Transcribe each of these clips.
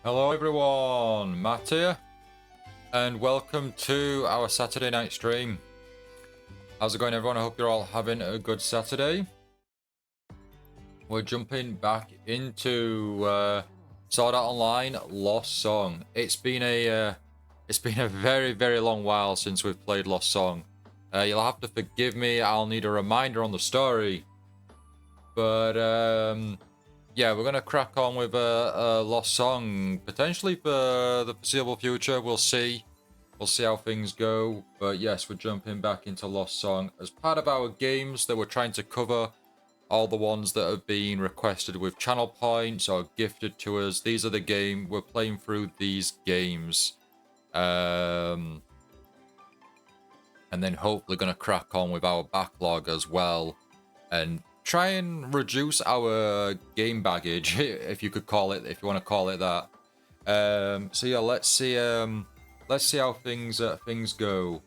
Hello everyone, Matt here, and welcome to our Saturday night stream. How's it going everyone? I hope you're all having a good Saturday. We're jumping back into Sword Art Online Lost Song. It's been a very long while since we've played Lost Song. You'll have to forgive me, I'll need a reminder on the story. But yeah, we're gonna crack on with a Lost Song potentially for the foreseeable future. We'll see how things go. But yes, we're jumping back into Lost Song as part of our games that we're trying to cover. All the ones that have been requested with channel points or gifted to us. These are the game we're playing through these games, and then hopefully gonna crack on with our backlog as well, and try and reduce our game baggage, if you could call it, if you want to call it that. So yeah, let's see how things go.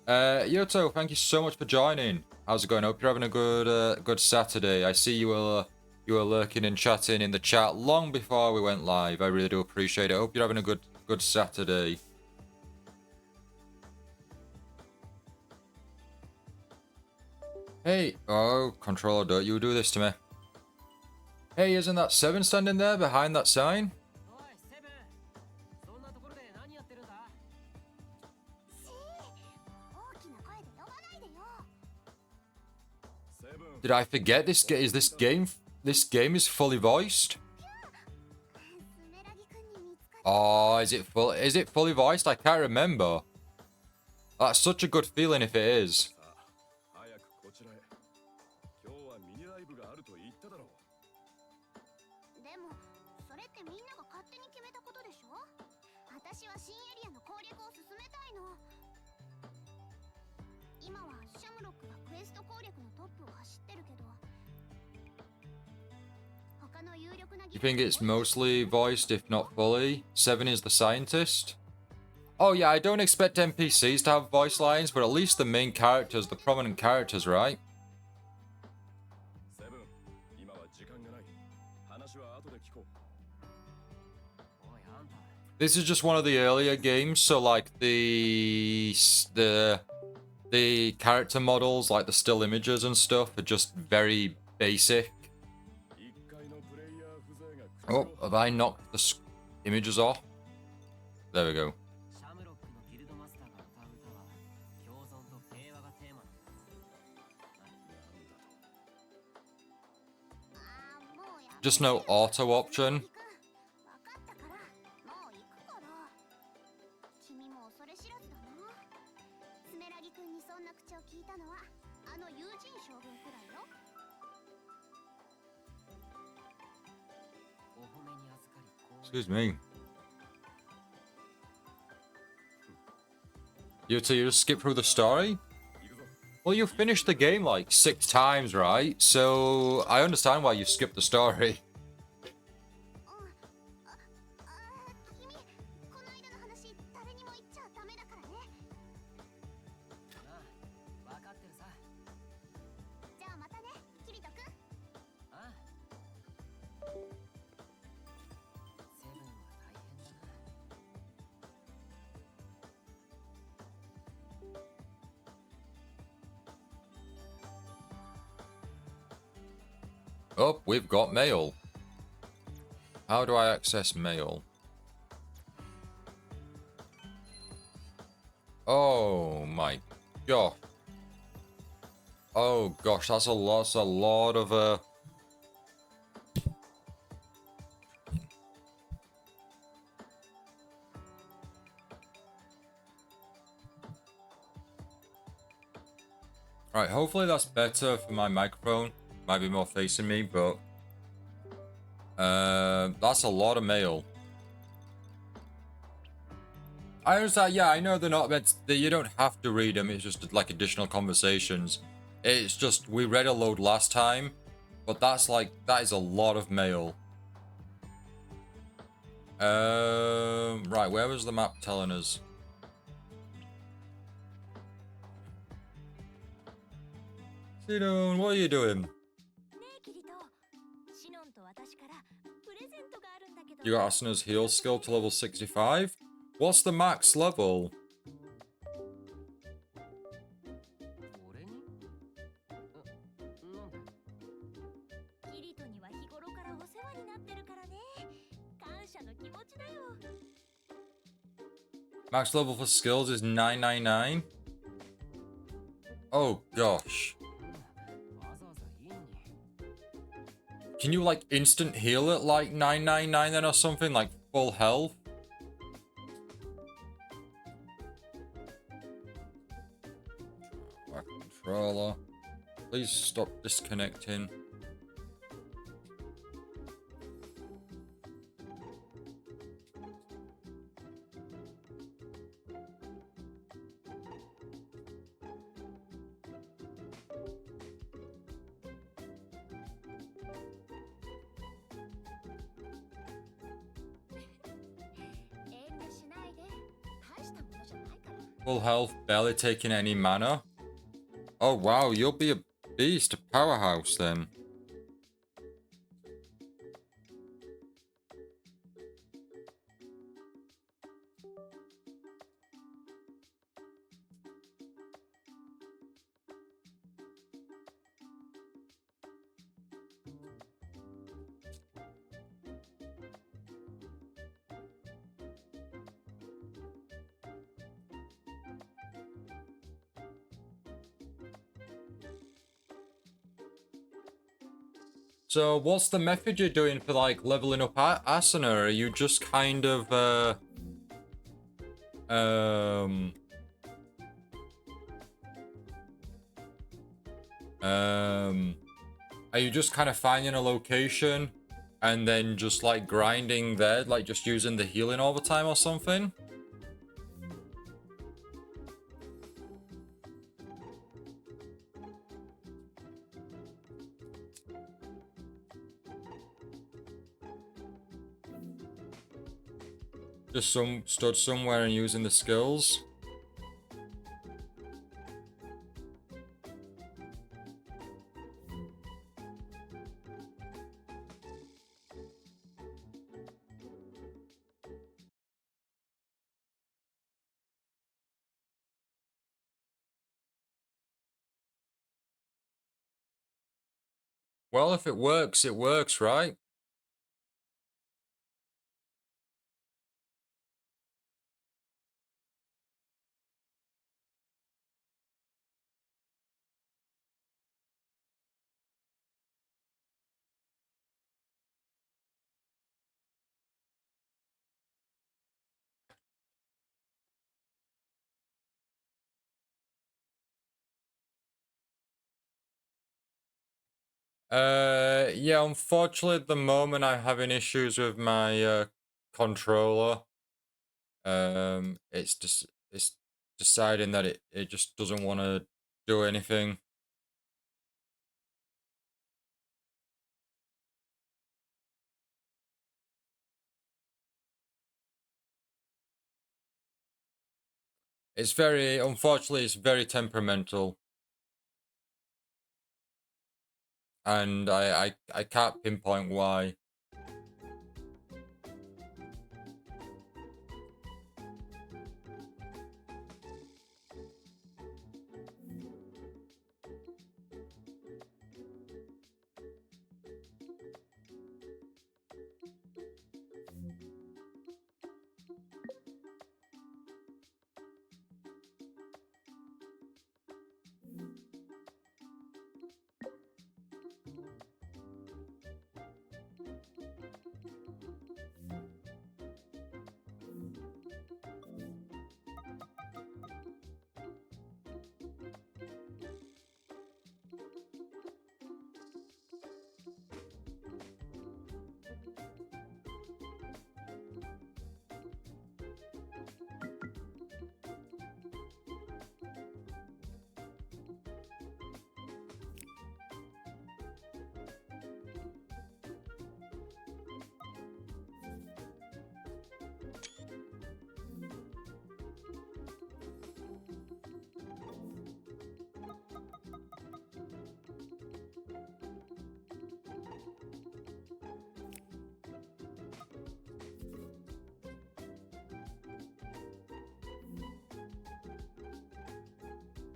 Yoto, thank you so much for joining. How's it going? Hope you're having a good Saturday. I see you were lurking and chatting in the chat long before we went live. I really do appreciate it. Hope you're having a good Saturday. Hey, oh, controller, don't you do this to me. Hey, isn't that Seven standing there behind that sign? Did I forget this game is fully voiced? Oh, is it fully voiced? I can't remember. That's such a good feeling if it is. You think it's mostly voiced, if not fully? Seven is the scientist? Oh yeah, I don't expect NPCs to have voice lines, but at least the main characters, the prominent characters, right? This is just one of the earlier games, so like the character models, like the still images and stuff, are just very basic. Oh, have I knocked the images off? There we go. Just no auto option. Excuse me. You just skip through the story? Well, you finished the game like 6 times, right? So I understand why you skipped the story. Oh, we've got mail. How do I access mail? Oh my god. Oh gosh, that's a lot of Right, hopefully that's better for my microphone. Might be more facing me, but that's a lot of mail. I understand, yeah, I know they're not meant to, you don't have to read them, it's just like additional conversations. It's just, we read a load last time, but that is a lot of mail. Right, where was the map telling us? Sidon, what are you doing? You got Asuna's heal skill to level 65. What's the max level? 俺になんでキリトには日頃からお世話になってるからね。感謝の気持ちだよ。Max level for skills is 999. Oh gosh. わざわざいいのに Can you like instant heal at like 999 then or something? Like full health? Our controller. Please stop disconnecting. Full health, barely taking any mana. Oh wow, you'll be a beast, a powerhouse then. So what's the method you're doing for like leveling up Asuna? Are you just kind of are you just kind of finding a location and then just like grinding there, like just using the healing all the time or something? Just stood somewhere and using the skills? Well, if it works, right? Yeah, unfortunately at the moment I'm having issues with my controller. It's deciding that it just doesn't want to do anything. Unfortunately, it's very temperamental. And I can't pinpoint why.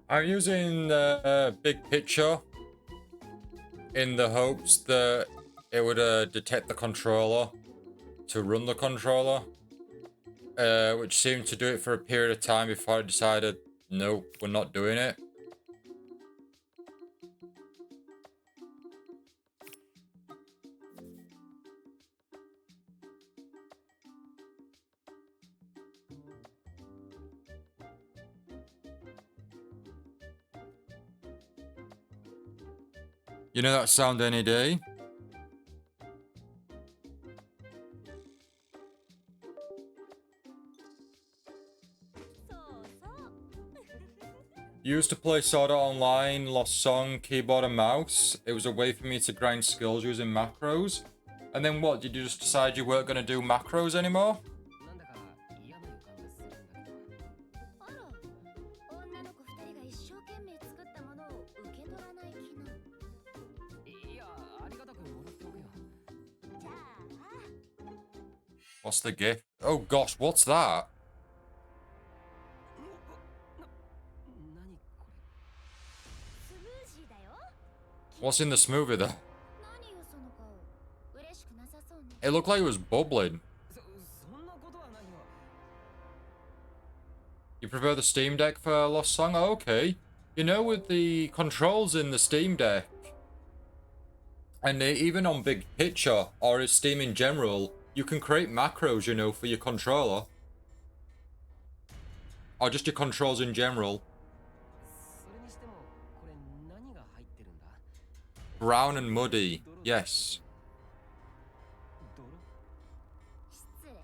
I'm using the big picture in the hopes that it would detect the controller to run the controller, which seemed to do it for a period of time before I decided, nope, we're not doing it. You know that sound any day? Used to play Sword Art Online, Lost Song, keyboard and mouse. It was a way for me to grind skills using macros. And then what, did you just decide you weren't going to do macros anymore? なんだか嫌な予感がするんだけど。あら、女の子二人が一生懸命作ったものを受け取らない気なの。いや、ありがたくもらっておくよ。じゃあ、 What's the gift? Oh gosh, what's that? 何これ。スムージーだよ。 What's in the smoothie there? 何よその顔。嬉しくなさそうね。 It looked like it was bubbling. そんなことはないよ。 You prefer the Steam Deck for Lost Song? Oh, okay. You know, with the controls in the Steam Deck, and even on Big Picture, or Steam in general, you can create macros, you know, for your controller. Or just your controls in general. それにしても、これ何が入ってるんだ。 Brown and muddy. Yes. 泥。失礼ね。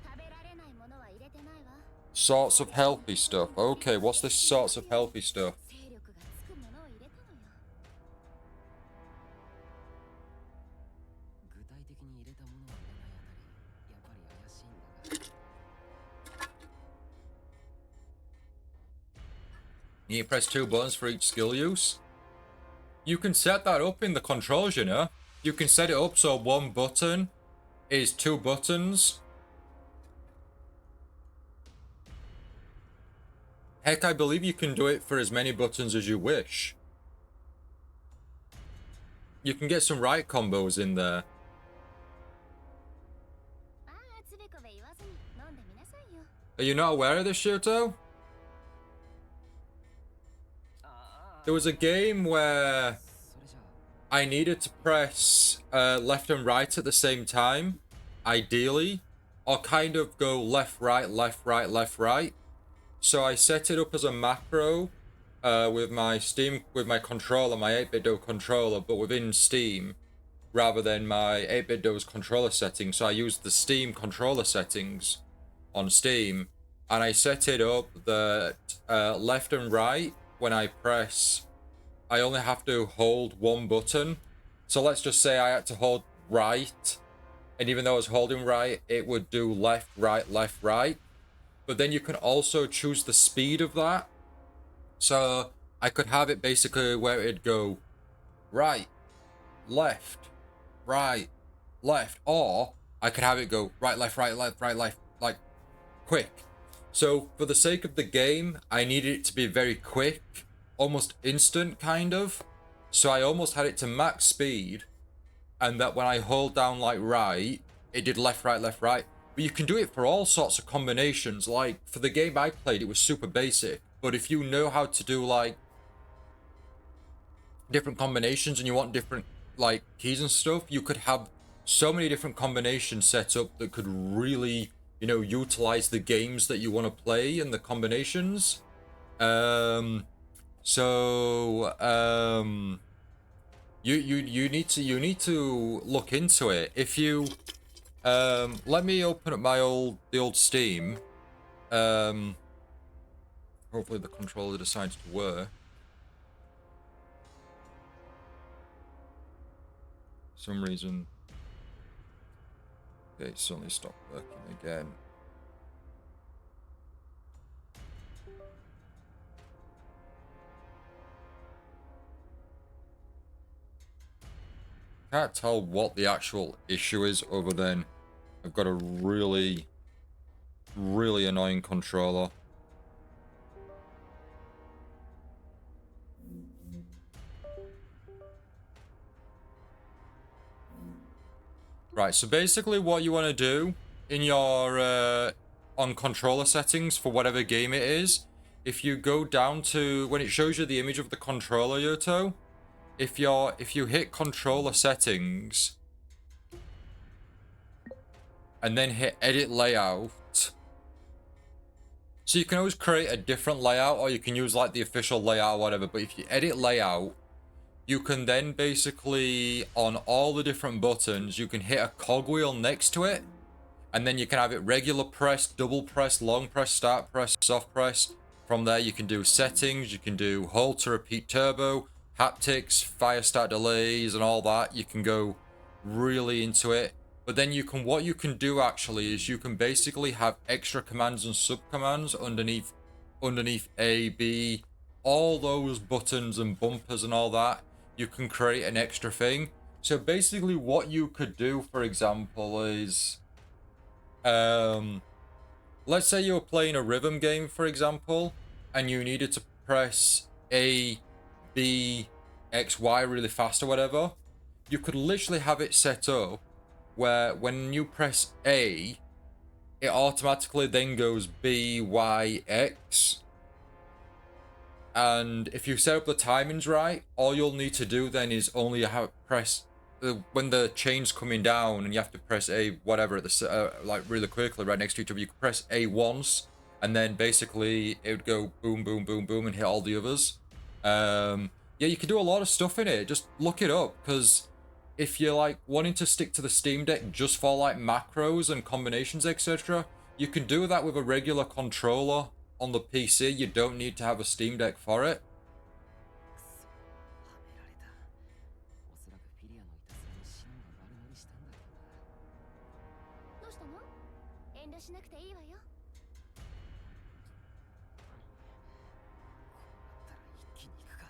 食べられないものは入れてないわ。 Sorts of healthy stuff. Okay, what's this sorts of healthy stuff? 勢力がつくものを入れたのよ。具体的に入れたものは入れないあたり、やっぱり怪しいんだが。 You need to press 2 buttons for each skill use. You can set that up in the controls, you know. You can set it up so 1 button is 2 buttons. Heck, I believe you can do it for as many buttons as you wish. You can get some right combos in there. ああ、つべこべ言わずに飲んでみなさいよ。 Are you not aware of this, Shuto? ああ。 There was a game where それじゃあ。 I needed to press left and right at the same time, ideally, or kind of go left, right, left, right, left, right. So I set it up as a macro with my controller, my 8BitDo controller, but within Steam, rather than my 8BitDo's controller settings. So I used the Steam controller settings on Steam, and I set it up that left and right, when I press, I only have to hold 1 button. So let's just say I had to hold right, and even though I was holding right, it would do left, right, left, right. But then you can also choose the speed of that. So I could have it basically where it'd go right, left, right, left, or I could have it go right, left, right, left, right, left, like quick. So for the sake of the game, I needed it to be very quick, almost instant kind of. So I almost had it to max speed, and that when I hold down like right, it did left, right, left, right. But you can do it for all sorts of combinations. Like for the game I played, it was super basic. But if you know how to do like different combinations and you want different like keys and stuff, you could have so many different combinations set up that could really, you know, utilize the games that you want to play and the combinations. You need to look into it. If you let me open up the old Steam. Hopefully the controller decides to work. For some reason, okay, it suddenly stopped working again. Can't tell what the actual issue is other than I've got a really, really annoying controller. Right, so basically what you want to do in your on controller settings for whatever game it is, if you go down to when it shows you the image of the controller, Yoto, if you hit controller settings and then hit edit layout, so you can always create a different layout or you can use like the official layout or whatever, but if you edit layout, you can then basically, on all the different buttons, you can hit a cogwheel next to it, and then you can have it regular press, double press, long press, start press, soft press. From there, you can do settings, you can do hold to repeat turbo, haptics, fire start delays, and all that. You can go really into it. But then what you can do actually is you can basically have extra commands and subcommands underneath A, B, all those buttons and bumpers and all that. You can create an extra thing. So basically what you could do, for example, is let's say you were playing a rhythm game, for example, and you needed to press A, B, X, Y really fast or whatever. You could literally have it set up where when you press A, it automatically then goes B, Y, X. And if you set up the timings right, all you'll need to do then is only press when the chain's coming down and you have to press A whatever at the like really quickly right next to each other. You can press A once, and then basically it would go boom, boom, boom, boom, and hit all the others. Yeah, you can do a lot of stuff in it. Just look it up, because if you're like wanting to stick to the Steam Deck just for like macros and combinations, etc., you can do that with a regular controller on the PC. You don't need to have a Steam Deck for it. はめられた。おそらくフィリアのいたずらにシノンが悪乗りしたんだろうな。どうしたの？遠慮しなくていいわよ。こうなったら一気に行くか。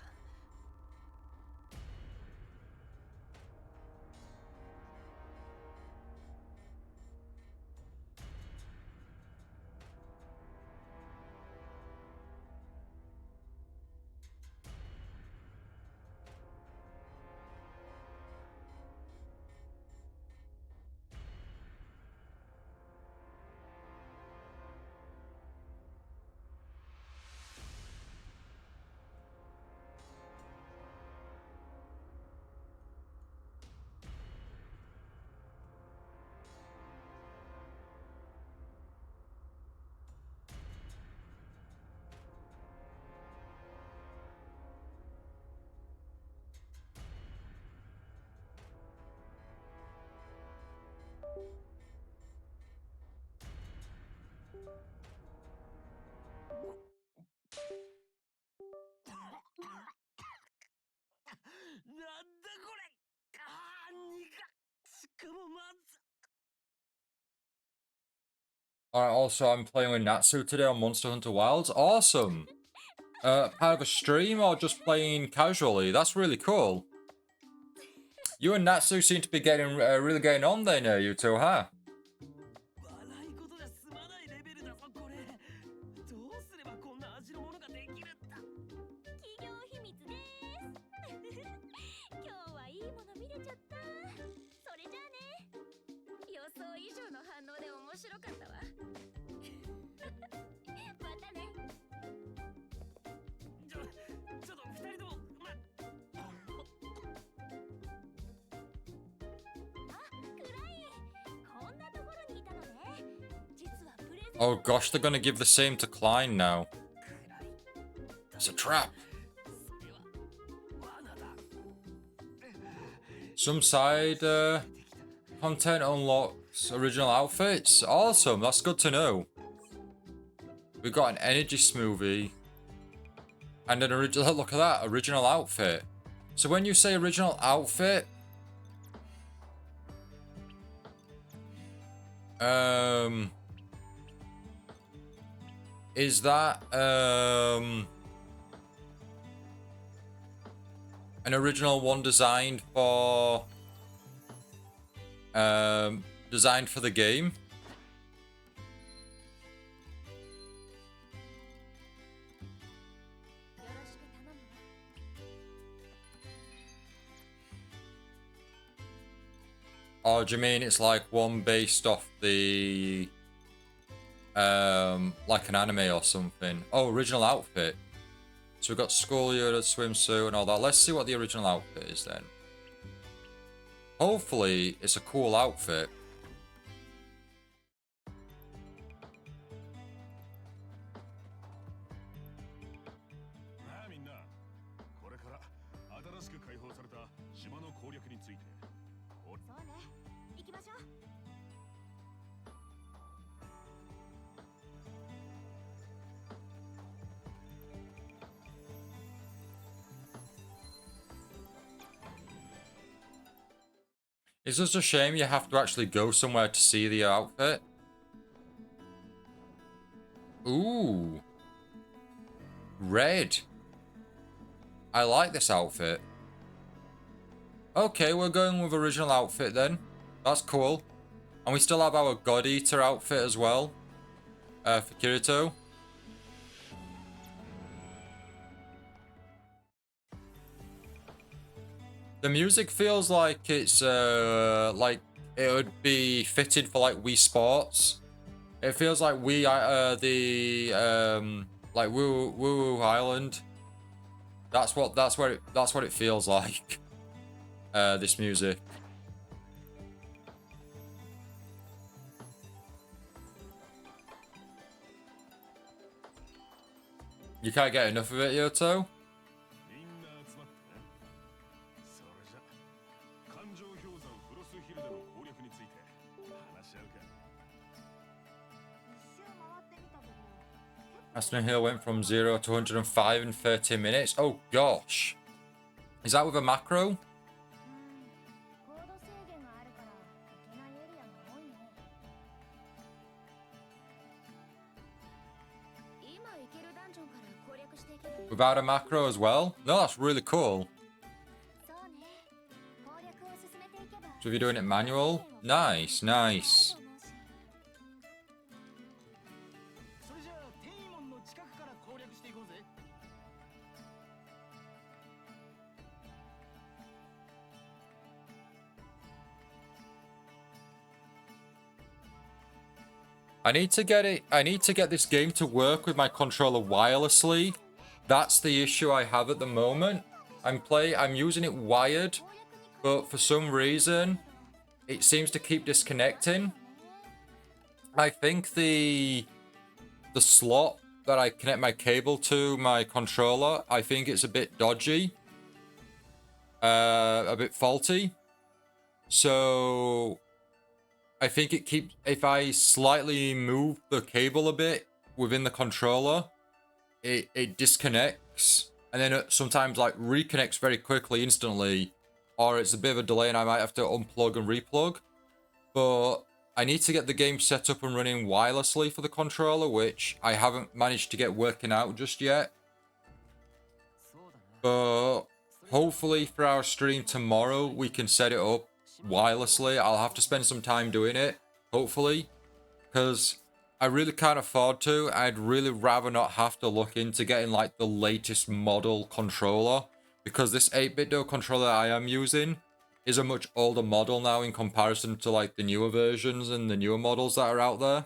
なんだこれ。ああ、苦っ。しかもまず。Alright, also I'm playing with Natsu today on Monster Hunter Wilds. Awesome! Part of a stream or just playing casually? That's really cool. You and Natsu seem to be getting really getting on there now, you two, huh? 笑い事じゃ済まないレベルだぞこれ。どうすればこんな味のものができるんだ。企業秘密です今日はいいもの見れちゃった。それじゃあね。予想以上の反応で面白かったわまたね。ちょっと二人ともこんなところにいたのね。実はプレゼント Oh gosh, they're gonna give the same to Klein now. It's a trap. それは罠だ。 Some side content unlocks original outfits. Awesome, that's good to know. We've got an energy smoothie and an original. Look at that, original outfit. So when you say original outfit, is that an original one designed for the game? Or do you mean it's like one based off the like an anime or something? Oh, original outfit. So we've got Schoolyear, swimsuit and all that. Let's see what the original outfit is then. Hopefully it's a cool outfit. It's just a shame you have to actually go somewhere to see the outfit. Ooh. Red. I like this outfit. Okay, we're going with original outfit then. That's cool. And we still have our God Eater outfit as well. For Kirito. The music feels like it's like it would be fitted for like Wii Sports. It feels like Wii like Woo Woo Island. That's what it feels like. This music. You can't get enough of it, Yoto? Aston Hill went from 0 to 105 in 30 minutes. Oh gosh. Is that with a macro? Without a macro as well? No, that's really cool. So if you're doing it manual? Nice, nice. I need to get this game to work with my controller wirelessly. That's the issue I have at the moment. I'm using it wired, but for some reason it seems to keep disconnecting. I think the slot that I connect my cable to my controller, I think it's a bit dodgy. A bit faulty. So I think if I slightly move the cable a bit within the controller, it disconnects, and then it sometimes like reconnects very quickly, instantly, or it's a bit of a delay and I might have to unplug and replug. But I need to get the game set up and running wirelessly for the controller, which I haven't managed to get working out just yet. But hopefully for our stream tomorrow, we can set it up wirelessly. I'll have to spend some time doing it, hopefully, because I really can't afford to. I'd really rather not have to look into getting like the latest model controller, because this 8BitDo controller I am using is a much older model now in comparison to like the newer versions and the newer models that are out there.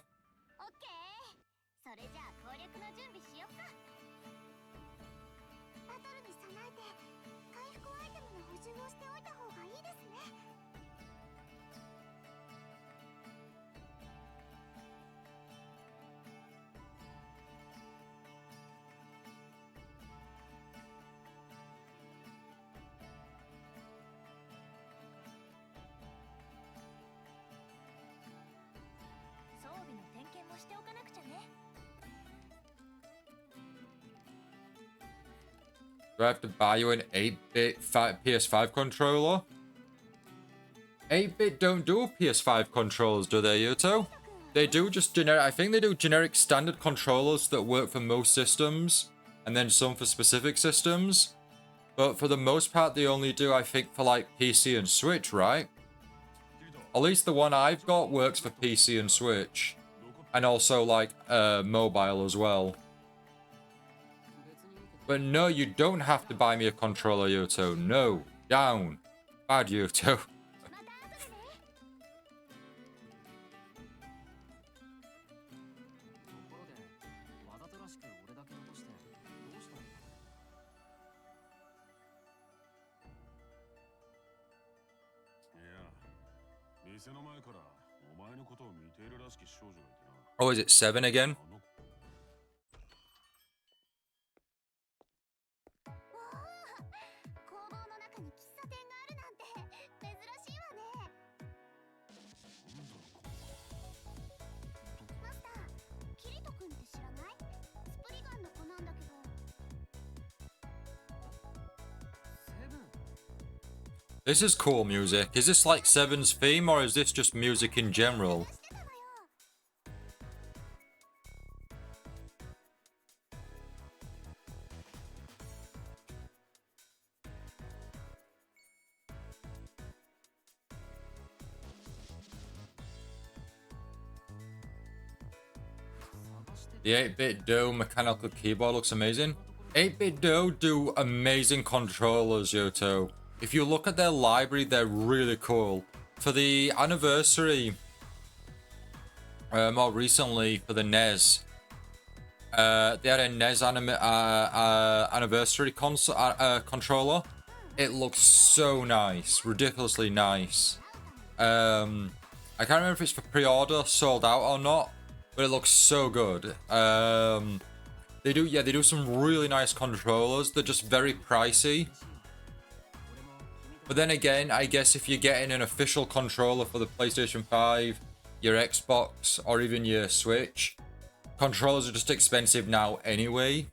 Do I have to buy you an 8-bit PS5 controller? 8-bit don't do PS5 controllers, do they, Yuto? They do just generic. I think they do generic standard controllers that work for most systems, and then some for specific systems. But for the most part, they only do, I think, for like PC and Switch, right? At least the one I've got works for PC and Switch, and also like mobile as well. But no, you don't have to buy me a controller, Yuto. No. Down. Bad, Yuto. 店の前からお前のことを見ているらしき少女がいてな。 Oh, is it 7 again? あの子わあ、工房の中に喫茶店があるなんて珍しいわね。なんだろうこマスター、キリト君って知らない？スプリガンの子なんだけど。セブン。 This is cool music. Is this like Seven's theme, or is this just music in general? してたのよ。The 8-bit Do mechanical keyboard looks amazing. 8-bit Do do amazing controllers, Yoto. If you look at their library, they're really cool. For the anniversary, more recently for the NES, they had a NES anniversary controller. It looks so nice, ridiculously nice. I can't remember if it's for pre-order, sold out or not, but it looks so good. They do some really nice controllers. They're just very pricey. But then again, I guess if you're getting an official controller for the PlayStation 5, your Xbox, or even your Switch, controllers are just expensive now anyway.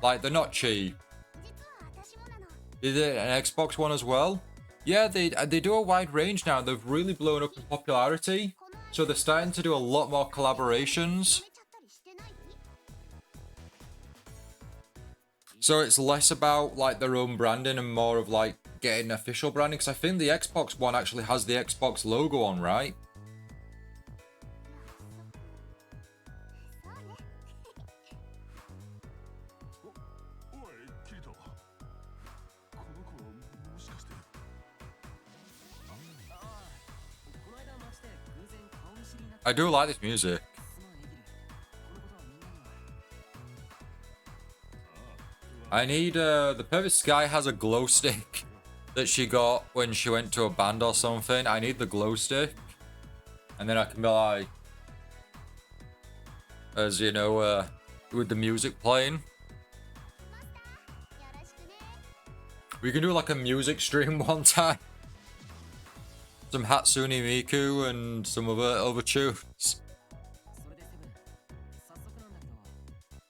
Like, they're not cheap. 実は私もなの。 Is it an Xbox one as well? Yeah, they do a wide range now. They've really blown up in popularity. So they're starting to do a lot more collaborations. やめちゃったりしてない？ So it's less about like their own branding and more of like getting official branding. Because I think the Xbox One actually has the Xbox logo on, right? そうね。おいキリト、この子はもしかして。ああ、この間街で偶然顔見知りになって。 I do like this music. すまんエギル。このことはみんなには。 I need the Perfect Sky has a glow stick that she got when she went to a band or something. I need the glow stick, and then I can be like, as you know, with the music playing. マスター、よろしくね。 We can do like a music stream one time. Some Hatsune Miku and some other tunes. それでセブン、早速なんだけど、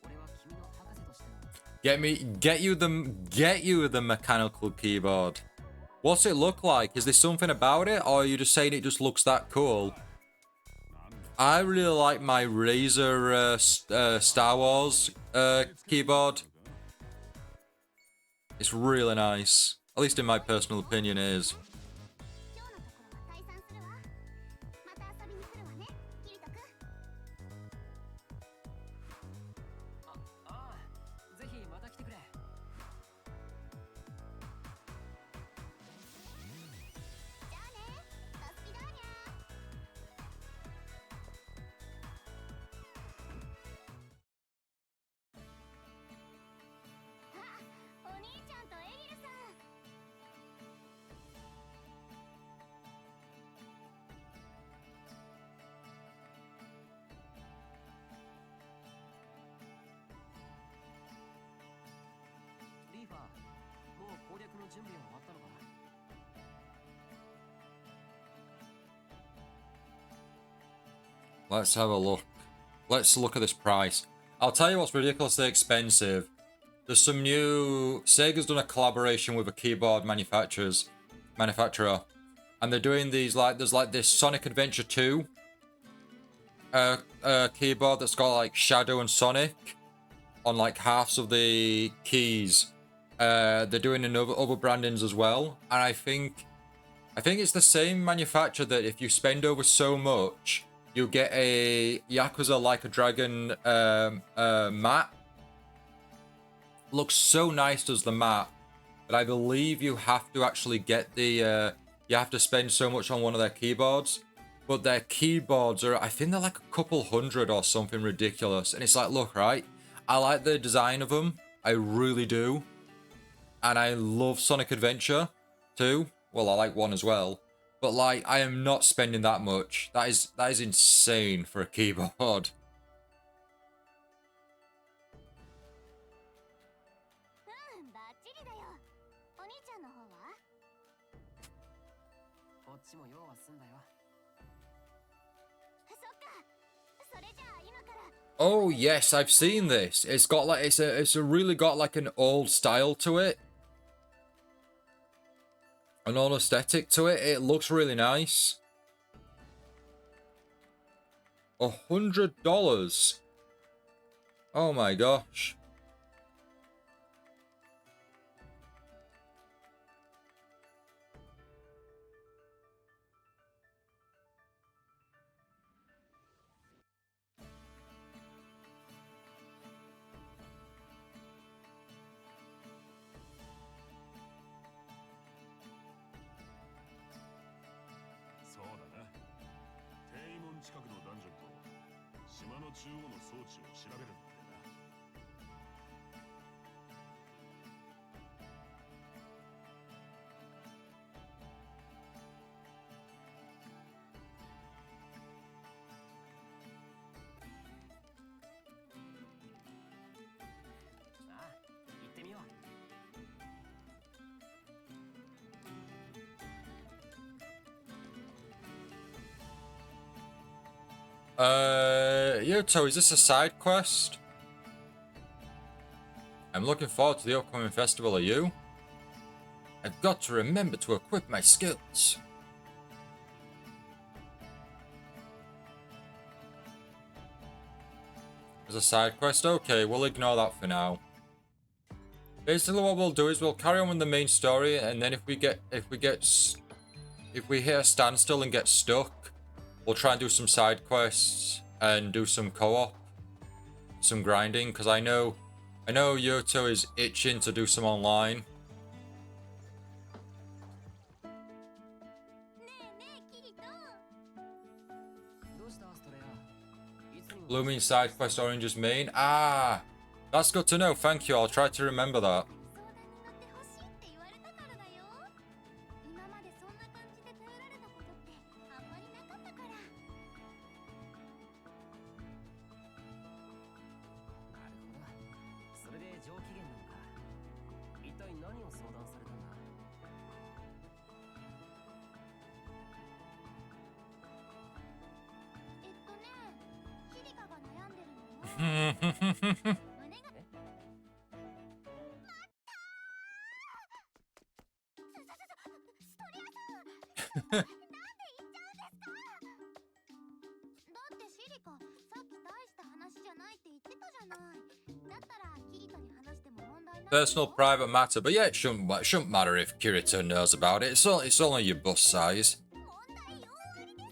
俺は君の博士としての。Get you the mechanical keyboard. What's it look like? Is there something about it, or are you just saying it just looks that cool? I really like my Razer Star Wars keyboard. It's really nice. At least in my personal opinion, it is. 今日のところは退散するわ。また遊びに来るわね、キリト君。ああ、ぜひまた来てくれ。じゃあね、ドスピダーニャー。あ、お兄ちゃんとエギルさん。リーファー、もう攻略の準備は終わったのか。 Let's have a look. Let's look at this price. I'll tell you what's ridiculously expensive. There's some new... Sega's done a collaboration with a keyboard manufacturer. And they're doing these like... There's like this Sonic Adventure 2 keyboard that's got like Shadow and Sonic on like halves of the keys. They're doing other brandings as well. And I think it's the same manufacturer that if you spend over so much... You get a Yakuza Like a Dragon map. Looks so nice, does the map. But I believe you have to actually get the... you have to spend so much on one of their keyboards. But their keyboards are... I think they're like a couple hundred or something ridiculous. And it's like, look, right? I like the design of them. I really do. And I love Sonic Adventure 2. Well, I like 1 as well. But like, I am not spending that much. That is insane for a keyboard. うんバッチリだよ。お兄ちゃんの方は？こっちも用は済んだよ。そっか。それじゃあ今から。 Oh yes, I've seen this. It's got like it's a really got like an old style to it. An old aesthetic to it. It looks really nice. $100. Oh my gosh. Yoto, is this a side quest? I'm looking forward to the upcoming festival, are you? I've got to remember to equip my skills. As a side quest, okay, we'll ignore that for now. Basically what we'll do is we'll carry on with the main story, and then if we hit a standstill and get stuck, we'll try and do some side quests and do some co-op, some grinding, because I know Yoto is itching to do some online. ねえねえキリト。どうしたストレア。いつにも Blooming side quest Orange's main. Ah, that's good to know. Thank you. I'll try to remember that. 相談に乗ってほしいって言われたからだよ。今までそんな感じで頼られたことってあんまりなかったから。なるほど。それで上機嫌なのか。一体何を相談されたんだ。キリカが悩んでるの。胸が。ストレアさん。なんで言っちゃうんですか。だってシリカ、さっき大した話じゃないって言ってたじゃない。だったらキリトに話しても問題ない。Personal private matter, but yeah, it shouldn't matter if Kirito knows about it. It's only your bust size. 問題4割です。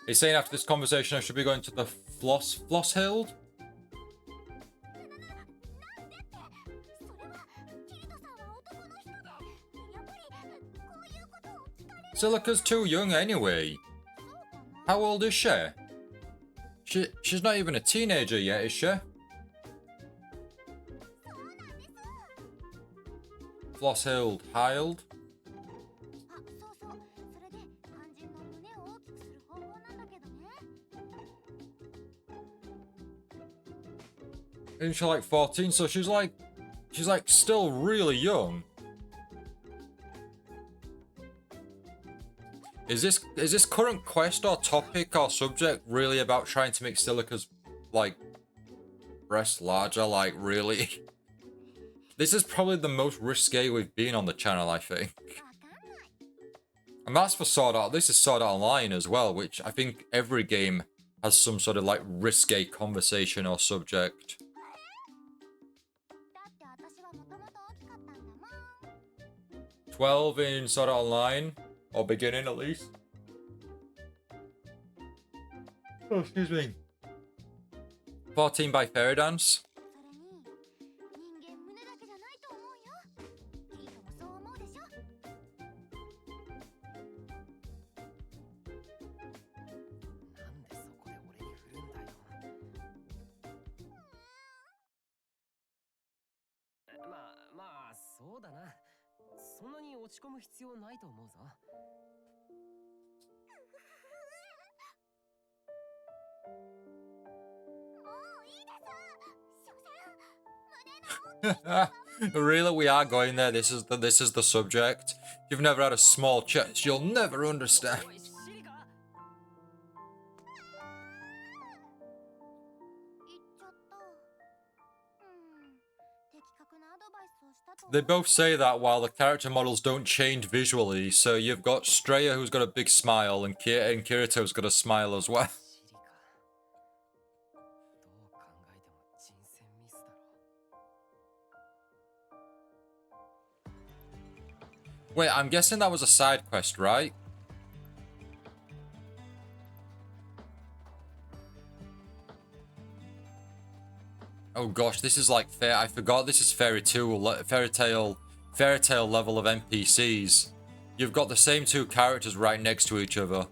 He's saying after this conversation I should be going to the Flosshild? それはキリトさんは男の人で、やっぱりこういうことを聞かれる。 Silica's too young anyway. How old is she? She's not even a teenager yet, is she? そうなんです。 Flosshild, Hild? あ、そうそう。それで肝心の胸を大きくする方法なんだけどね。 Isn't she like 14? So she's like still really young. Is this current quest or topic or subject really about trying to make Silica's like breasts larger? Like really? This is probably the most risque we've been on the channel, I think. わかんない。 And that's for Sword Art. This is Sword Art Online as well, which I think every game has some sort of like risque conversation or subject. だって私はもともと大きかったんだもん。 12 in Sword Art Online, or beginning at least. Oh, excuse me. 14 by Fairy Dance. それに人間胸だけじゃないと思うよ。キリトもそう思うでしょ。なんでそこで俺に振るんだよ。まあそうだな。そんなに落ち込む必要ないと思うぞ。Really, we are going there. This is the subject. If you've never had a small chest, you'll never understand. おい、シリカ。 They both say that while the character models don't change visually. So you've got Straya, who's got a big smile, and Kirito's got a smile as well. シリカ。どう考えても人選ミスだろ。 Wait, I'm guessing that was a side quest, right? Oh gosh, this is like fair. I forgot this is Fairy Tail level of NPCs. You've got the same two characters right next to each other.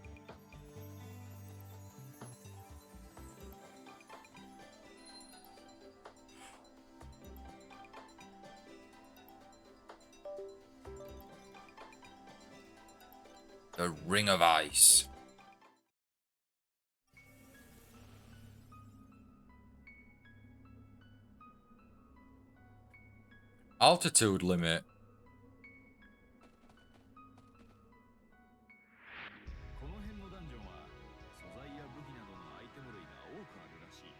The Ring of Ice. Altitude limit. この辺のダンジョンは素材や武器などのアイテム類が多くあるらしい。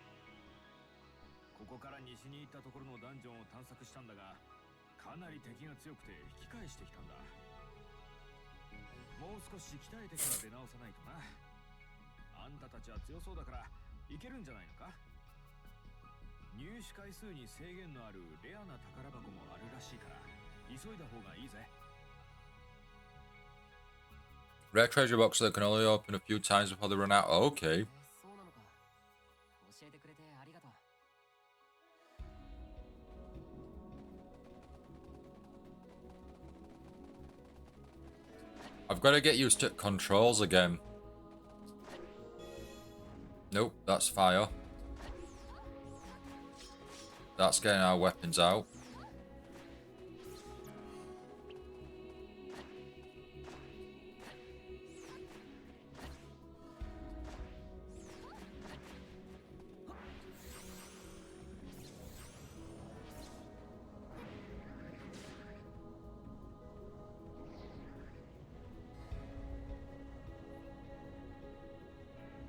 ここから西に行ったところのダンジョンを探索したんだが、かなり敵が強くて引き返してきたんだ。もう少し鍛えてから出直さないとな。あんたたちは強そうだからいけるんじゃないのか。入手回数に制限のあるレアな宝箱もあるらしいから急いだ方がいいぜ。 Rare treasure box that can only open a few times before they run out. Okay. そうなのか。教えてくれてありがとう。 I've got to get used to controls again. Nope, that's fire. That's getting our weapons out.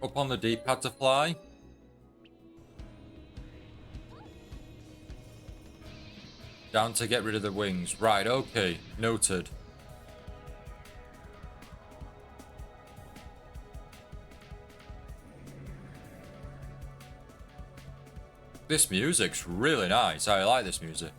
Up on the D-pad to fly. Down to get rid of the wings. Right, okay. Noted. This music's really nice. I like this music.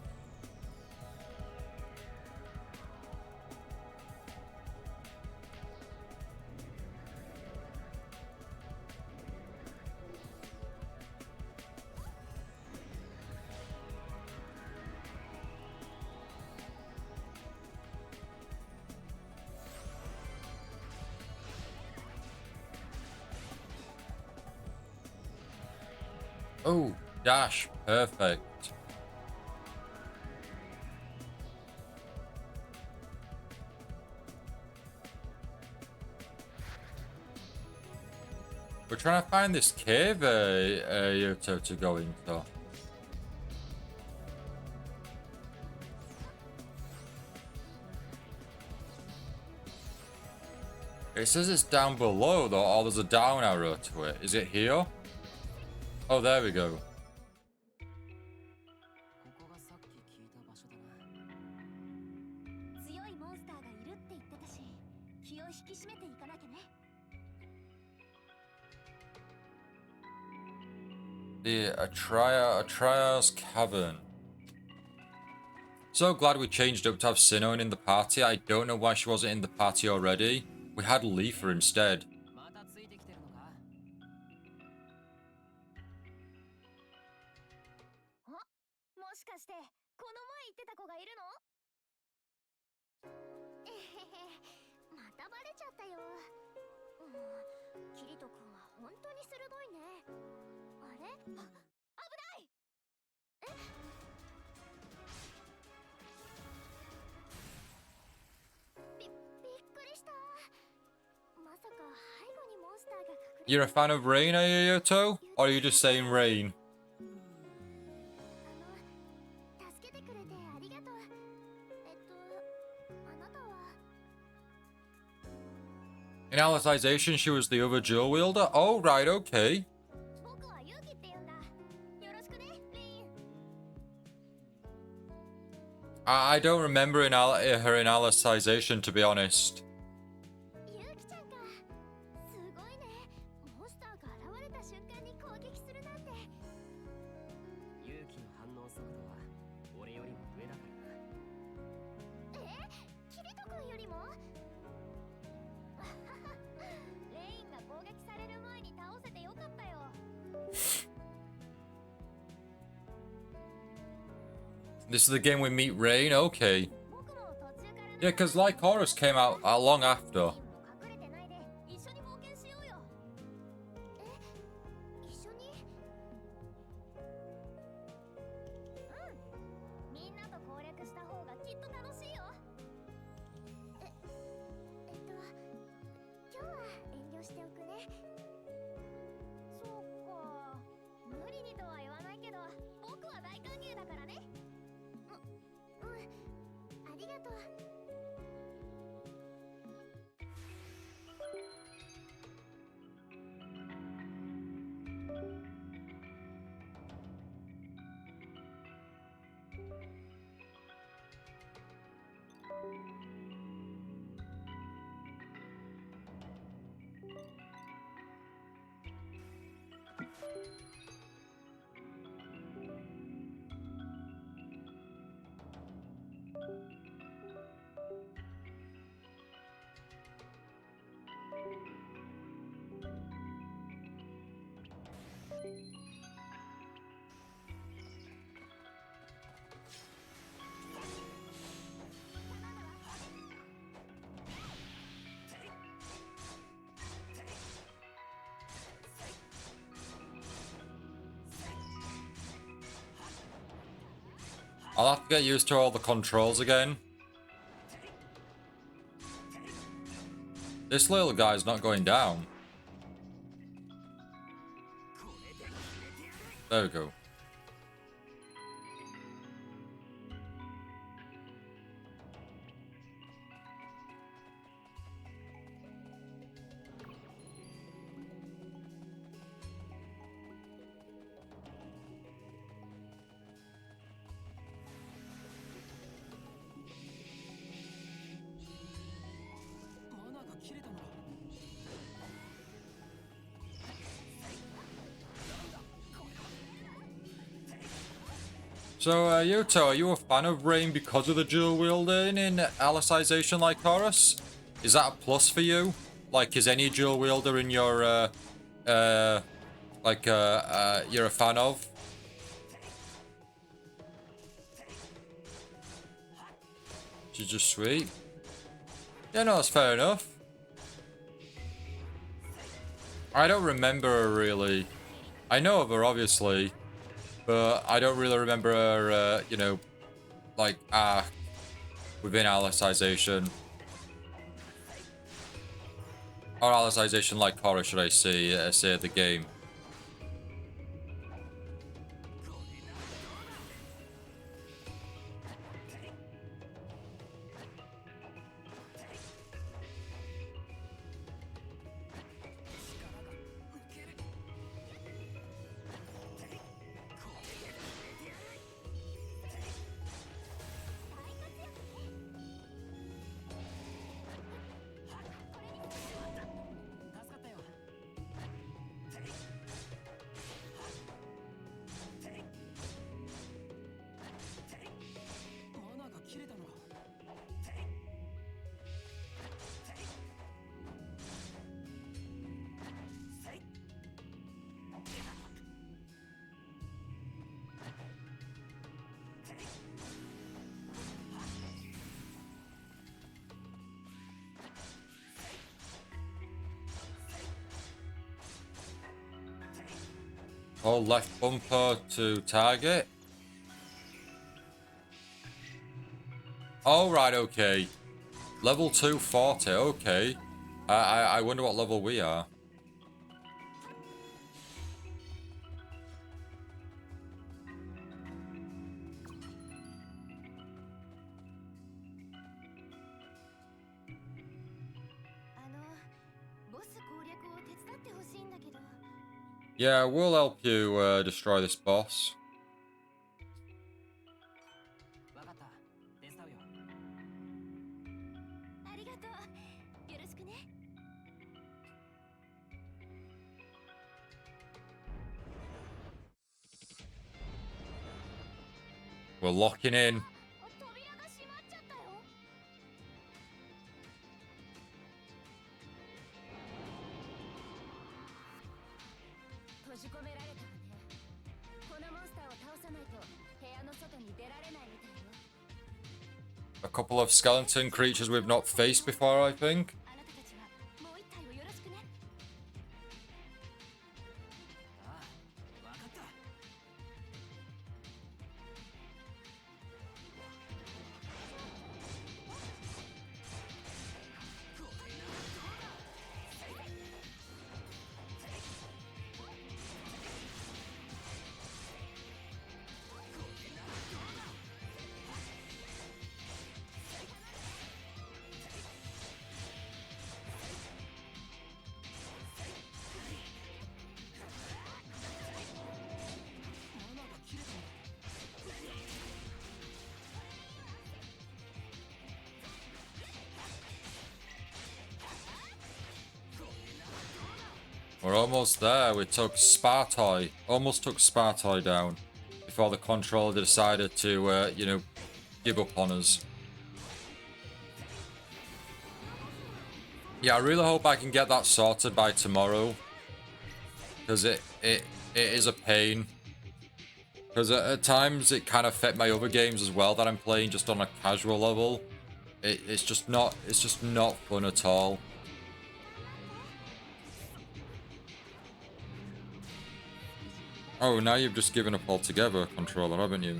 Oh, dash. Perfect. We're trying to find this cave to go into. It says it's down below though, or there's a down arrow to it. Is it here? Oh, there we go. ここがさっき聞いた場所だな。強いモンスターがいるって言ってたし、気を引き締めていかなきゃね。 The Atria's Cavern. So glad we changed up to have Sinon in the party. I don't know why she wasn't in the party already. We had Leafa instead. またついてきてるのか。 もしかしてこの前言ってた子がいるの？えへへ、またバレちゃったよ。キリト君は本当に鋭いね。あれ？危ない！え？ You're a fan of Rain, are you, Yoto? Or are you just saying Rain? 助けてくれてありがとう。あなたは In Alicization, she was the other dual wielder? Oh, right, okay. 僕はユウキって言うんだ。よろしくね、レイン。 I don't remember her in Alicization, to be honest. ユウキちゃんか。すごいね。モンスターが現れた瞬間に攻撃するなんて。勇気の反応速度は俺よりも上だからな。キリト君よりもレインが攻撃される前に倒せてよかったよ。 This is the game we meet Rain? Okay. 僕も途中から Yeah, because Lycoris came out long after. 隠れてないで一緒に冒険しようよ。一緒に？みんなと攻略した方がきっと楽しいよ。今日は遠慮しておくね。そうか。無理にとは言わないけど、僕は大歓迎だからね。ありがとう。 I'll have to get used to all the controls again. This little guy's not going down. There we go. So, Yoto, are you a fan of Rain because of the dual wielding in Alicization like Horus? Is that a plus for you? Like, is any dual wielder in your, you're a fan of? She's just sweet. Yeah, no, that's fair enough. I don't remember her really. I know of her, obviously. But I don't really remember her, you know, like, within Alicization. Or Alicization like Horror, should I say the game. Hold left bumper to target. Oh, right, okay. Level 240, okay. I wonder what level we are. Yeah, we'll help you destroy this boss. わかった。手伝うよ。ありがとう。よろしくね。 We're locking in. 扉が閉まっちゃったよ。閉じ込められたわね。このモンスターを倒さないと部屋の外に出られないみたいよ。 A couple of skeleton creatures we've not faced before, I think. あなたたちはもう一体をよろしくね。ああ、わかった。 We're almost there. We took Spartai. Almost took Spartai down before the controller decided to, you know, give up on us. Yeah, I really hope I can get that sorted by tomorrow. Because it is a pain. Because at times it kind of affects my other games as well that I'm playing just on a casual level. It's just not fun at all. Oh, now you've just given up altogether, controller, haven't you?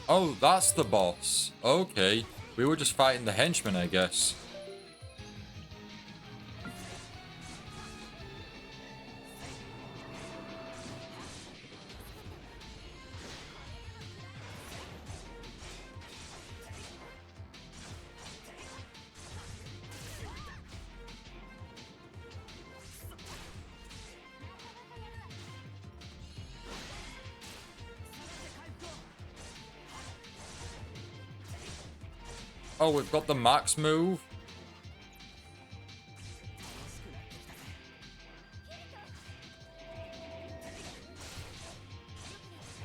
Oh, that's the boss. Okay. We were just fighting the henchmen, I guess. Oh, we've got the max move.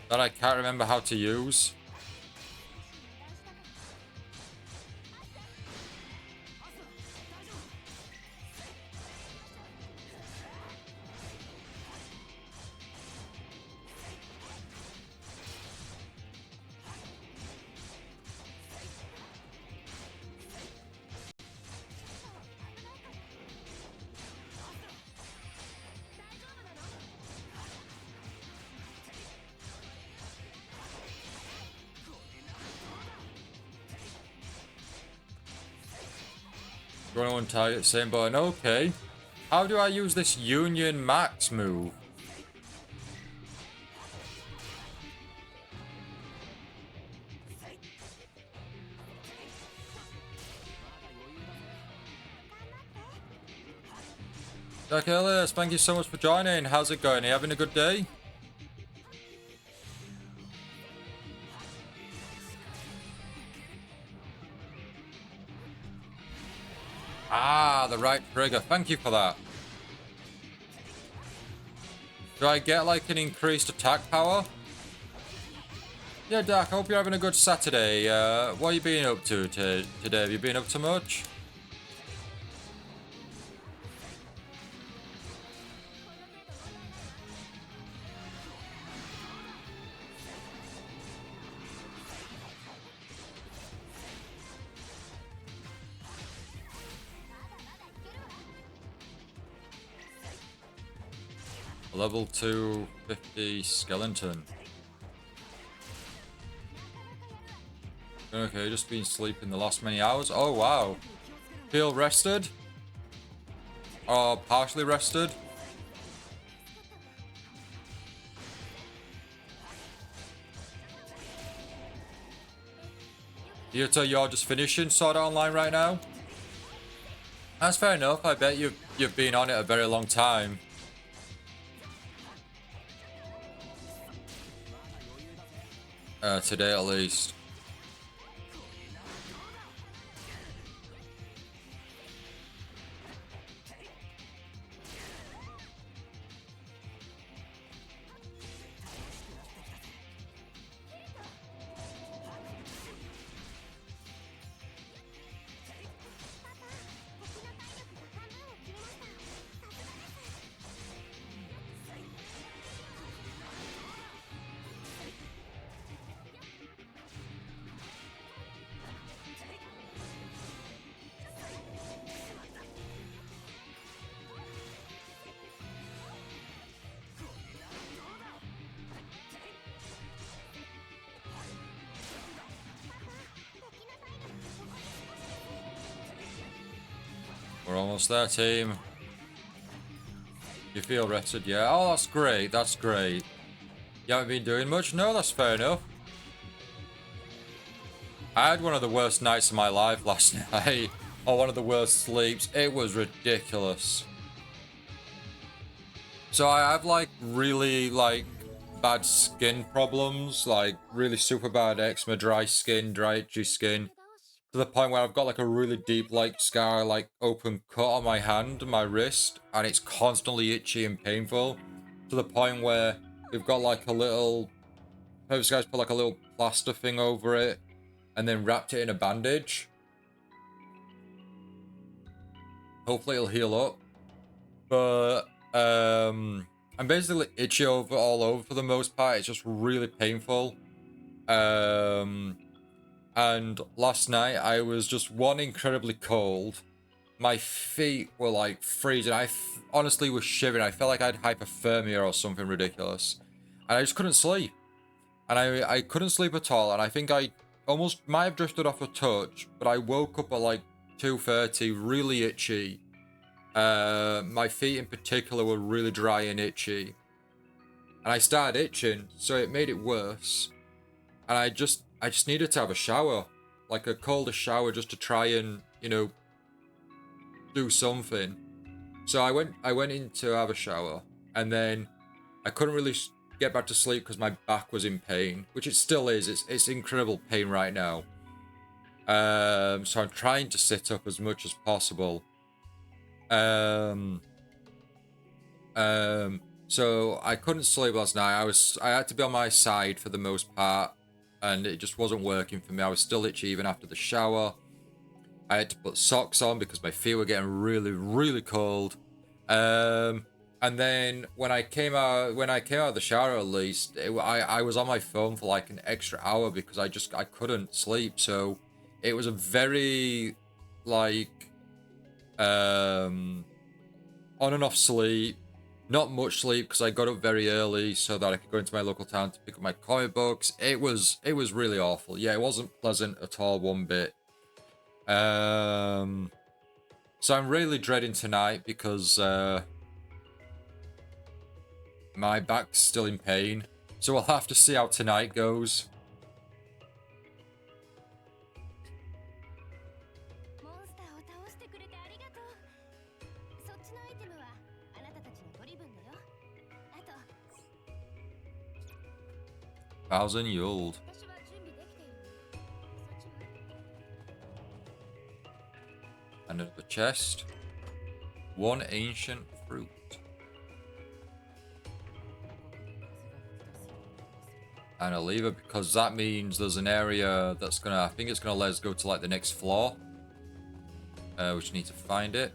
That I can't remember how to use. Run on target, same button. Okay. How do I use this Union Max move? Jack Ellis, thank you so much for joining. How's it going? Are you having a good day? Ah, the right trigger. Thank you for that. Do I get like an increased attack power? Yeah, Dak, I hope you're having a good Saturday. What are you been up to today? Have you been up to much? Level 250 skeleton. Okay, just been sleeping the last many hours. Oh wow. Feel rested? Or partially rested? Yuta, you're just finishing Sword Art Online right now? That's fair enough. I bet you've been on it a very long time. Today at least. We're almost there, team. You feel rested? Yeah. Oh, that's great. That's great. You haven't been doing much? No, that's fair enough. I had one of the worst nights of my life last night. Or one of the worst sleeps. It was ridiculous. So I have like really like bad skin problems. Like really super bad eczema, dry skin, dry itchy skin. To the point where I've got like a really deep like scar, like open cut on my hand, my wrist, and it's constantly itchy and painful. To the point where we've got like a little, those guys put like a little plaster thing over it, and then wrapped it in a bandage. Hopefully it'll heal up. But I'm basically itchy all over for the most part. It's just really painful. And last night I was just incredibly cold. My feet were like freezing. I honestly was shivering. I felt like I had hypothermia or something ridiculous. And I just couldn't sleep. And I couldn't sleep at all. And I think I almost might have drifted off a touch. But I woke up at like 2:30, really itchy. My feet in particular were really dry and itchy. And I started itching, so it made it worse. And I just needed to have a shower, like a colder shower, just to try and, you know, do something. So I went in to have a shower, and then I couldn't really get back to sleep because my back was in pain, which it still is. It's incredible pain right now. So I'm trying to sit up as much as possible. So I couldn't sleep last night. I had to be on my side for the most part. And it just wasn't working for me. I was still itchy even after the shower. I had to put socks on because my feet were getting really, really cold. And then when I came out of the shower, at least I was on my phone for like an extra hour because I couldn't sleep. So it was a very like on and off sleep. Not much sleep because I got up very early so that I could go into my local town to pick up my comic books. It was really awful. Yeah, it wasn't pleasant at all one bit. So I'm really dreading tonight because my back's still in pain. So we'll have to see how tonight goes. モンスターを倒してくれてありがとう。そっちのアイテムはあなたたちの取り分だよ。あと 1,000 Yuld. 私は準備できている。そっちは Another chest. One ancient fruit. And a lever, because that means there's an area that's gonna, I think it's gonna let us go to like the next floor. We just need to find it.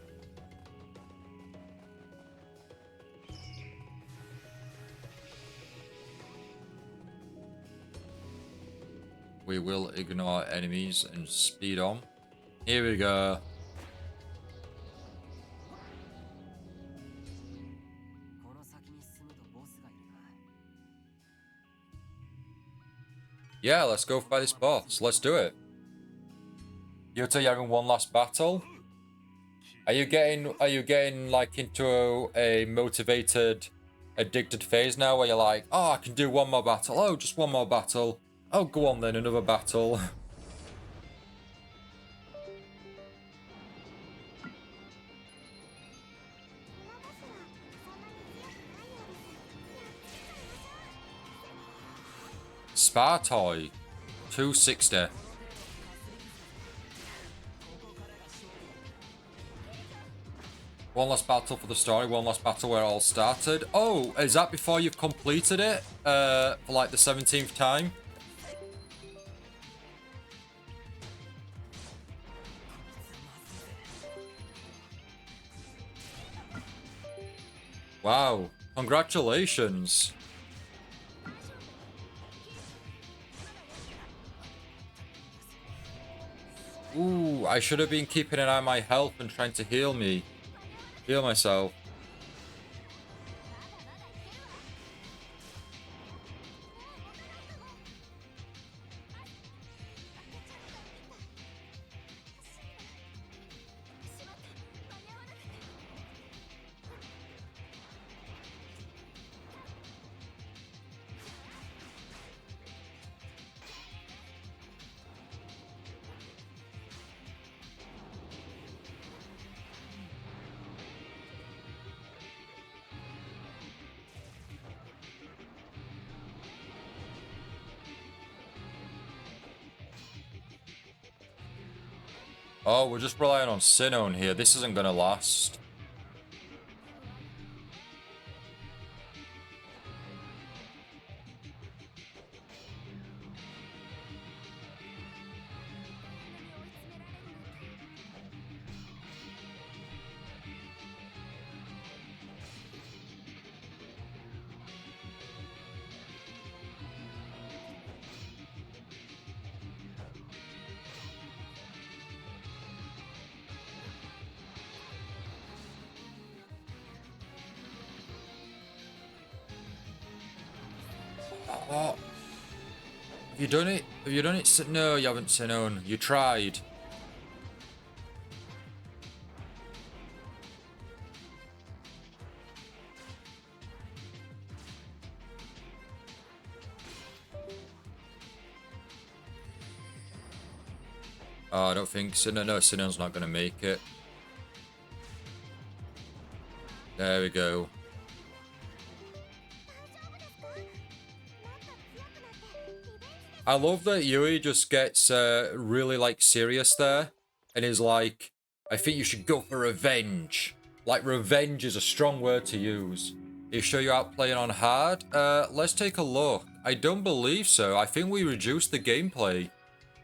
We will ignore enemies and speed on. Here we go. Yeah, let's go fight this boss. Let's do it. Yuta, you're having one last battle. Are you getting like into a motivated, addicted phase now where you're like, oh, I can do one more battle. Oh, just one more battle. Oh, go on then, another battle. Spartoy. 260. One last battle for the story, one last battle where it all started. Oh, is that before you've completed it? For like the 17th time? Wow, congratulations. Ooh, I should have been keeping an eye on my health and trying to heal myself. Oh, we're just relying on Sinnoh here. This isn't gonna last. Oh. Have you done it? Have you done it? No, you haven't, Sinnoh. You tried. Oh, I don't think Sinnoh. No, Sinnoh's not going to make it. There we go. I love that Yui just gets really like serious there and is like, I think you should go for revenge. Like revenge is a strong word to use. Are you sure you're out playing on hard? Let's take a look. I don't believe so. I think we reduced the gameplay.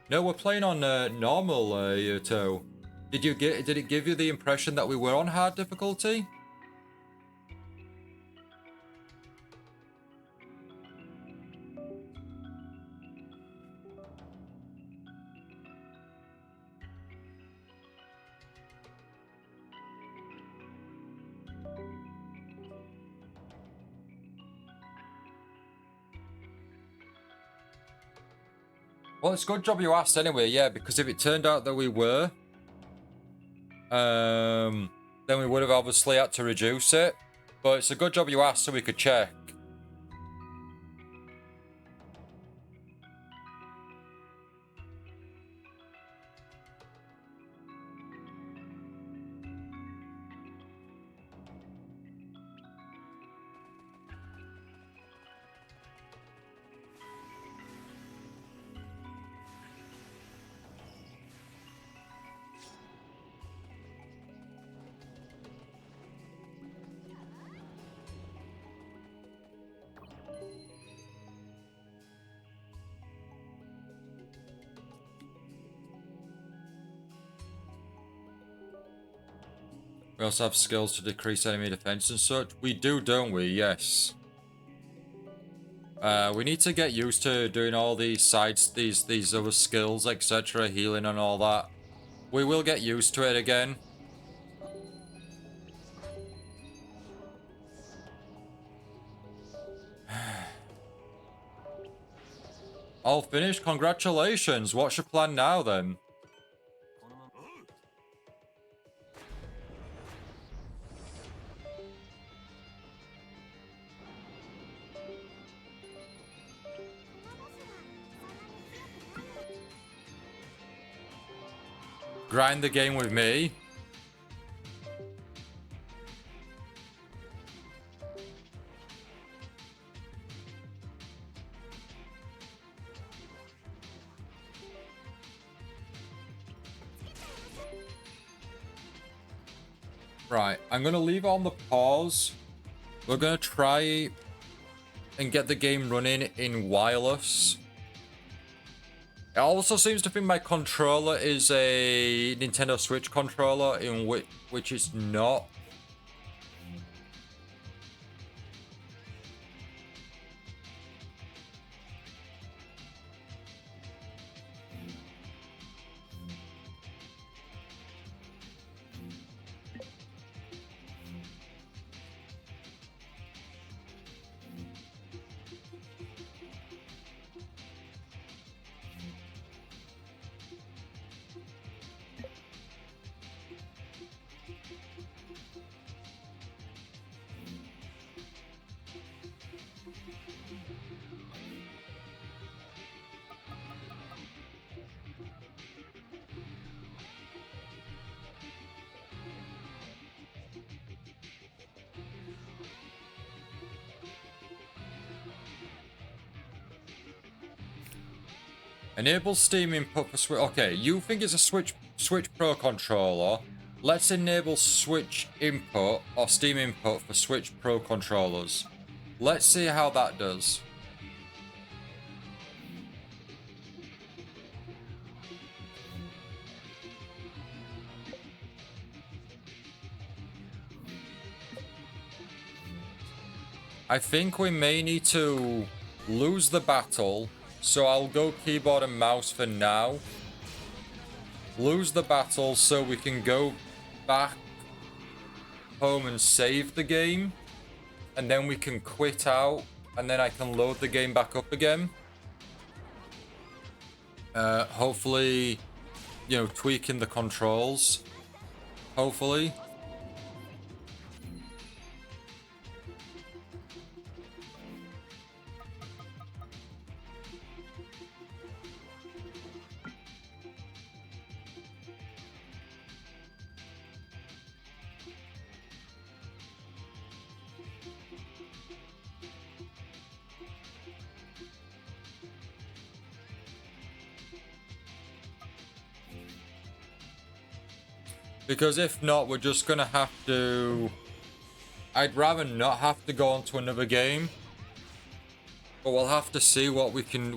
No, we're playing on normal, Yuto. Did it give you the impression that we were on hard difficulty? Well, it's a good job you asked anyway, yeah, because if it turned out that we were, then we would have obviously had to reduce it. But it's a good job you asked so we could check. We also have skills to decrease enemy defense and such. We do, don't we? Yes. We need to get used to doing all these sides, these other skills, etc., healing and all that. We will get used to it again. All finished? Congratulations. What's your plan now then? Grind the game with me. Right, I'm gonna leave it on the pause. We're gonna try and get the game running in wireless. It also seems to think my controller is a Nintendo Switch controller, in which it's not. Enable Steam input for Switch. Okay, you think it's a Switch Pro controller. Let's enable Switch input or Steam input for Switch Pro controllers. Let's see how that does. I think we may need to lose the battle, so I'll go keyboard and mouse for now. Lose the battle so we can go back home and save the game, and then we can quit out, and then I can load the game back up again. Hopefully, you know, tweaking the controls. Hopefully. Because if not, we're just gonna have to... I'd rather not have to go on to another game. But we'll have to see what we can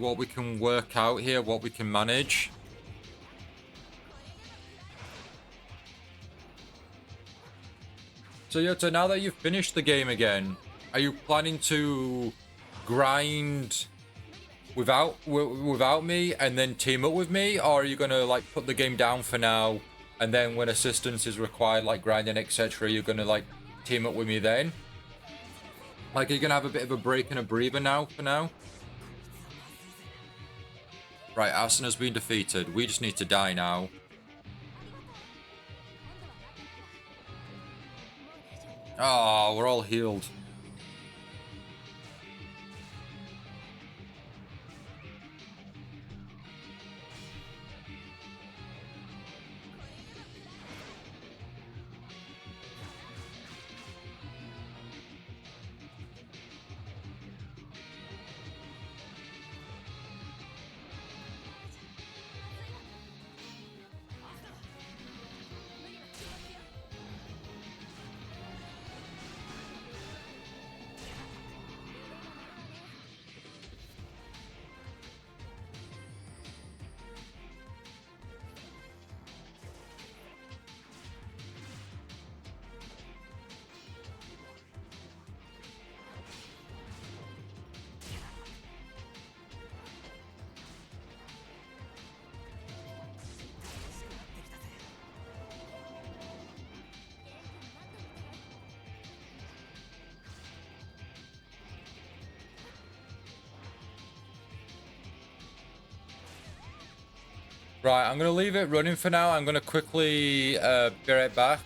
work out here, what we can manage. So Yoto, now that you've finished the game again, are you planning to grind without me and then team up with me? Or are you gonna like put the game down for now, and then when assistance is required, like grinding, etc., you're gonna like team up with me then? Like, are you gonna have a bit of a break and a breather now for now? Right, Asuna's been defeated. We just need to die now. Oh, we're all healed. Right, I'm going to leave it running for now. I'm going to quickly be right back.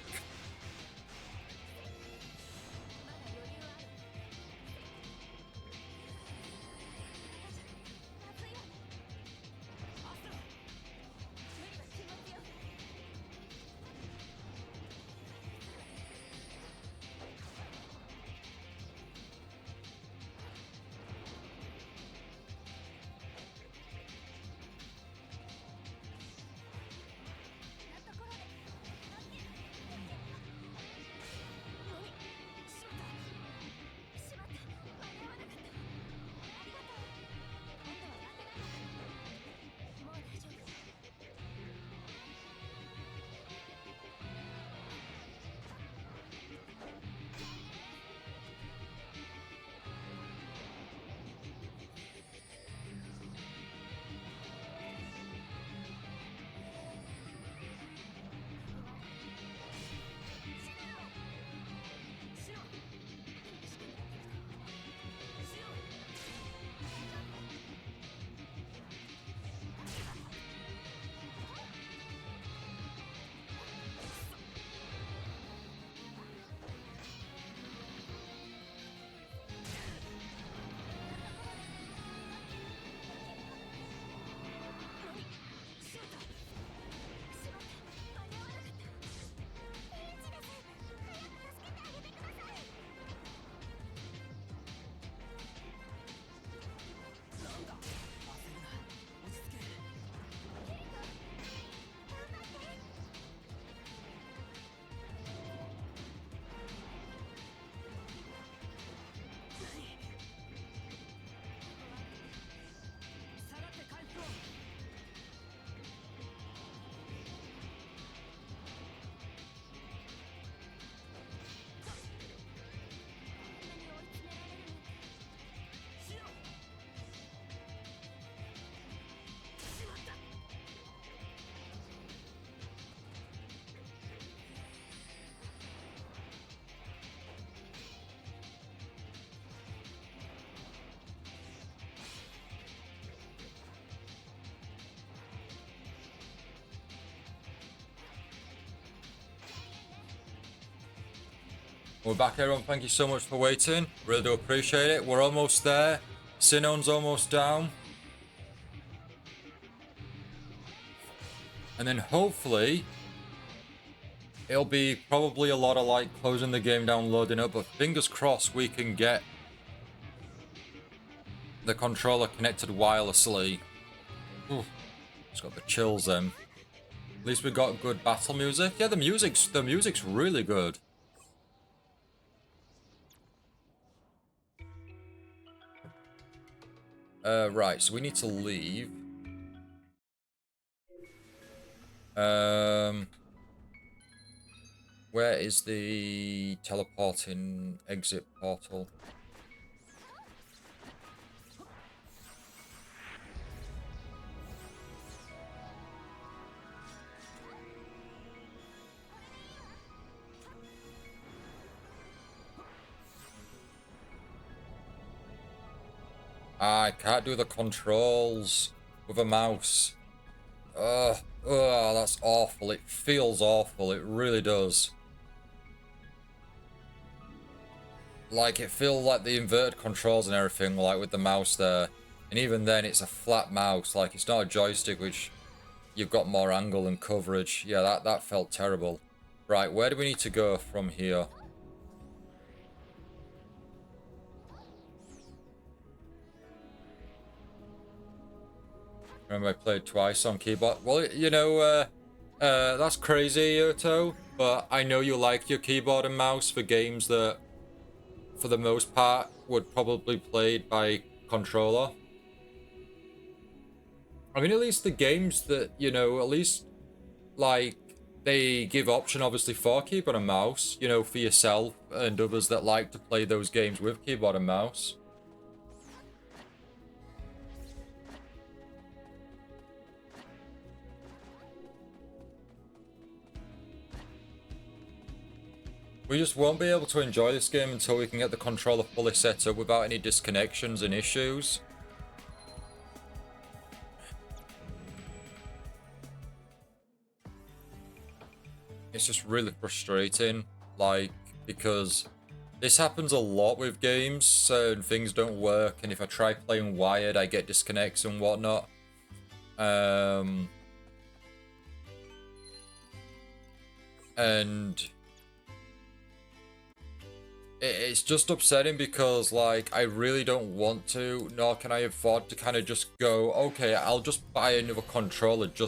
We're back, everyone. Thank you so much for waiting. Really do appreciate it. We're almost there. Sinon's almost down. And then hopefully it'll be probably a lot of like closing the game down, loading up, but fingers crossed we can get the controller connected wirelessly. Ooh, it's got the chills then. At least we got good battle music. Yeah, the music's really good. Right, so we need to leave. Where is the teleporting exit portal? I can't do the controls with a mouse. Ugh, that's awful. It feels awful. It really does. Like, it feels like the inverted controls and everything, like with the mouse there. And even then, it's a flat mouse. Like, it's not a joystick, which you've got more angle and coverage. Yeah, that felt terrible. Right, where do we need to go from here? Remember, I played twice on keyboard. Well, you know, that's crazy, Yoto, but I know you like your keyboard and mouse for games that, for the most part, would probably be played by controller. I mean, at least the games that, you know, at least, like, they give option, obviously, for keyboard and mouse, you know, for yourself and others that like to play those games with keyboard and mouse. We just won't be able to enjoy this game until we can get the controller fully set up without any disconnections and issues. It's just really frustrating, like, because this happens a lot with games. Certain things don't work, and if I try playing wired, I get disconnects and whatnot. And it's just upsetting because, like, I really don't want to, nor can I afford to kind of just go, okay, I'll just buy another controller just